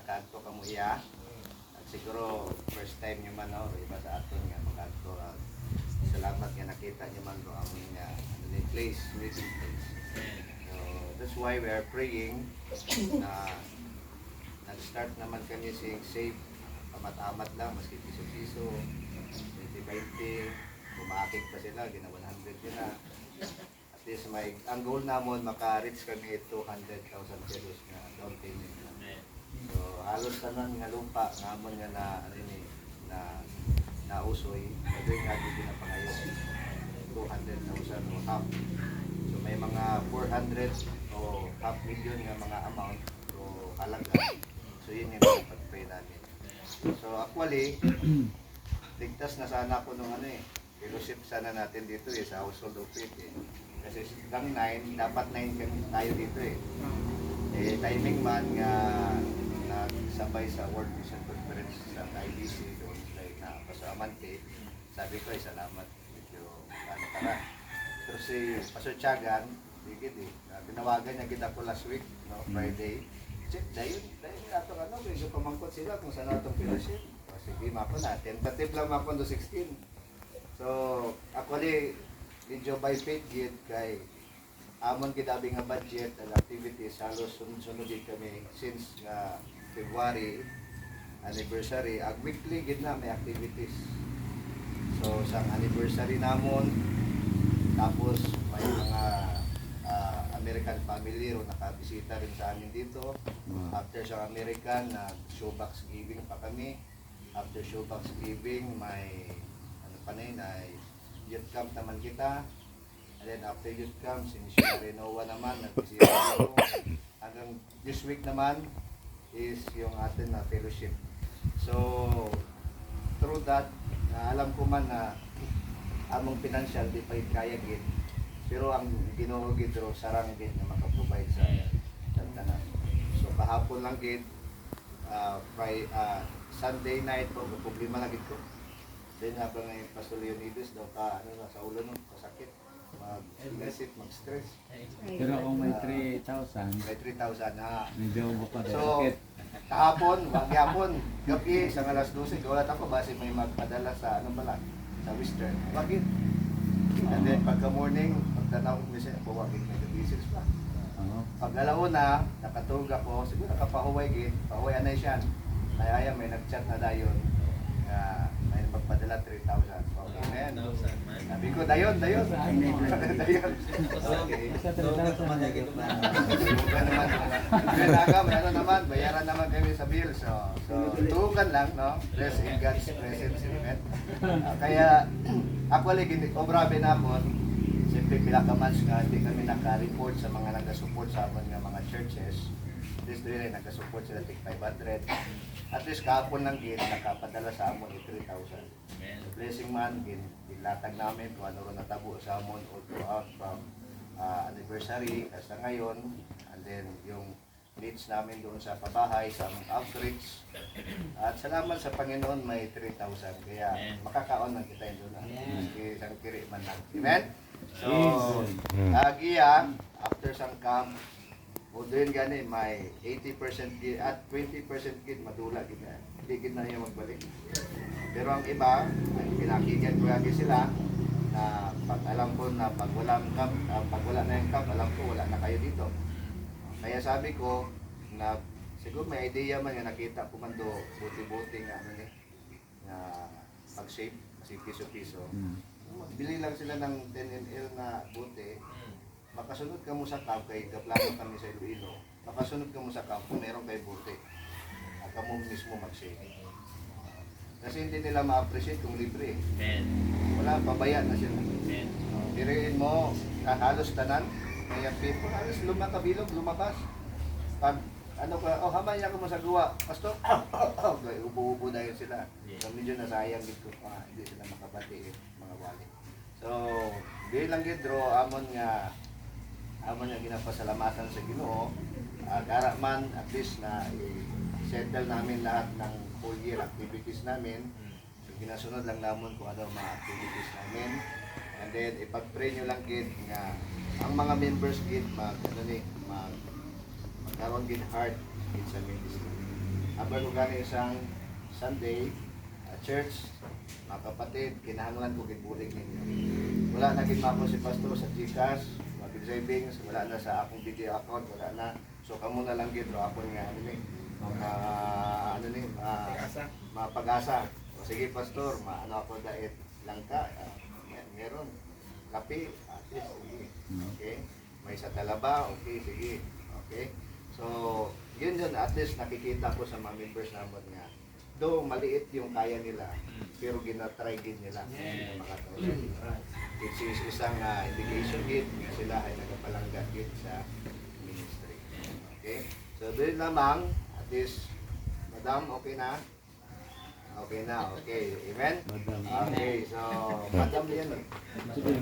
nakaadto ka mo iya. At siguro first time nyo man no, iba sa aton nga makaadto. Salamat nga nakita nyo man ro ang place, meeting place. So that's why we are praying na nag-start naman kami saying save, amat-amat lang, maski piso-piso, 20-20, bumakik pa sila, gina 100 yun na. At least ang goal namon maka-reach kami 200,000 pesos na down payment na. So halos tanan nga lupa, ngamon nga na, nausoy, gagawin nga dito na pangayon, 200,000 o half. So may mga 400 o half million nga mga amount o halaga. So yun yung pag-pray namin. So actually, ligtas na sana ako nung fellowship sana natin dito sa household of faith Kasi hanggang 9, dapat 9 kami tayo dito timing man nga nagsabay sa World Mission Conference sa IBC doon na pasamante. Sabi ko salamat medyo tara. Pero si Pastor Tiagan, tinawagan niya kita ko last week, no, Friday. Dayon ato medyo pamangkot sila kung saan atong fellowship. Sige, mako na. Tentative lang mako do 16. So, actually, medyo by faith gid kay amon gidabi nga budget and activities halos sunod-sunod kami since February anniversary. Weekly gid na may activities. So, sang anniversary namon tapos may mga American family ro nakabisita rin sa amin dito. After sa American, showbox giving pa kami. After showbox giving, may youth camp naman kita. And then after youth camp, si Missionary Noah naman nagbisita dito. Hanggang this week naman is yung atin na fellowship. So through that, alam ko man na among financial di pa kaya gid. Pero ang Ginoo gid ro sarang gid na maka-provide sa tanan. So kahapon lang gid Sunday night po problema lang gid ko. Then habang ang Pastor Leonidas daw sa ulo nung kasakit, mag-isip, mag-stress. Pero kung may 3,000, may 3,000 na. medyo baka So kahapon, magyapon, gabi sa alas 12, kaulat ako base may magpadala sa sa Western. Bakit? And then pagka morning, pagtanaw ko siya, buwagin may business pa. Pag-alaon na, nakatulog ako, siguro nakapahuway gid, pahuway anay siya. Nayaya may nag-chat na dayon. May magpadala 3,000. Okay, man. Sabi ko, dayon. Dayon. Okay. naman, bayaran naman kami sa bill. So tukan lang, no? Rest in God's presence. Kaya, actually, obrabe na po. Siyempre, pinakamans nga, hindi kami naka-report sa mga nag-support sa amin ng mga churches. At least doon nag-support sila tig 500. At least kahapon lang gin, nakapadala sa amon 3,000. So blessing man, ginlatag namin kung ano rin natabo sa amon all throughout from anniversary hasta ngayon. And then yung needs namin doon sa pabahay, sa outreach. At salamat sa Panginoon may 3,000. Kaya makakaon lang kita yun doon. Isang kiri man lang. Amen? So, agiya, after sang camp, o doon gani may 80% gid at 20% gid madula gid na. Hindi gid na niya magbalik. Pero ang iba, pinakigan ko lagi sila na pag alam ko na pag wala na yung camp, alam ko wala na kayo dito. Kaya sabi ko na siguro may idea man nga nakita ko man do buti-buti nga na pag-save kasi piso-piso. Bili lang sila ng 10 ml na buti. Makasunod ka mo sa camp kay kaplano kami sa Iloilo. Makasunod ka mo sa camp kung meron kay buti. At mo mismo mag-save. Kasi hindi nila ma-appreciate kung libre. Wala, pabayaan na sila. Diriin mo, halos tanan. Kaya people, halos lumakabilog, lumakas. Pag hamay ako mo sa gawa, Pastor, ubo-ubo dahil sila. So medyo nasayang dito pa, hindi sila makabati mga wali. So, di lang gidro, amon nga ginapasalamatan sa Ginoo. Kara man at least na i-settle namin lahat ng full year activities namin. So, ginasunod lang namin kung ano mga activities namin. And then ipag-pray nyo lang gid nga ang mga members gid magkaroon gid heart gid sa ministry. bago gani isang Sunday, church, mga kapatid, kinahanglan ko gibulig ninyo. Wala na gid si pastor sa GCash, mga savings, wala na sa akong video account, wala na. So kamo na lang gid ako nga mapag-asa. O sige pastor, maano ako diet lang ka. Meron kape, at least, sige. Okay? May sa talaba, okay, sige. Okay? So, yun at least nakikita ko sa mga members namin nga though maliit yung kaya nila, pero ginatry din nila ng mga tulad. Which is isang indication git nga sila ay nagapalangga git sa ministry. Okay? So, doon lamang, at least, madam, okay na? Okay na, okay. Amen? Madam. Okay, so, madam yan eh. Sige,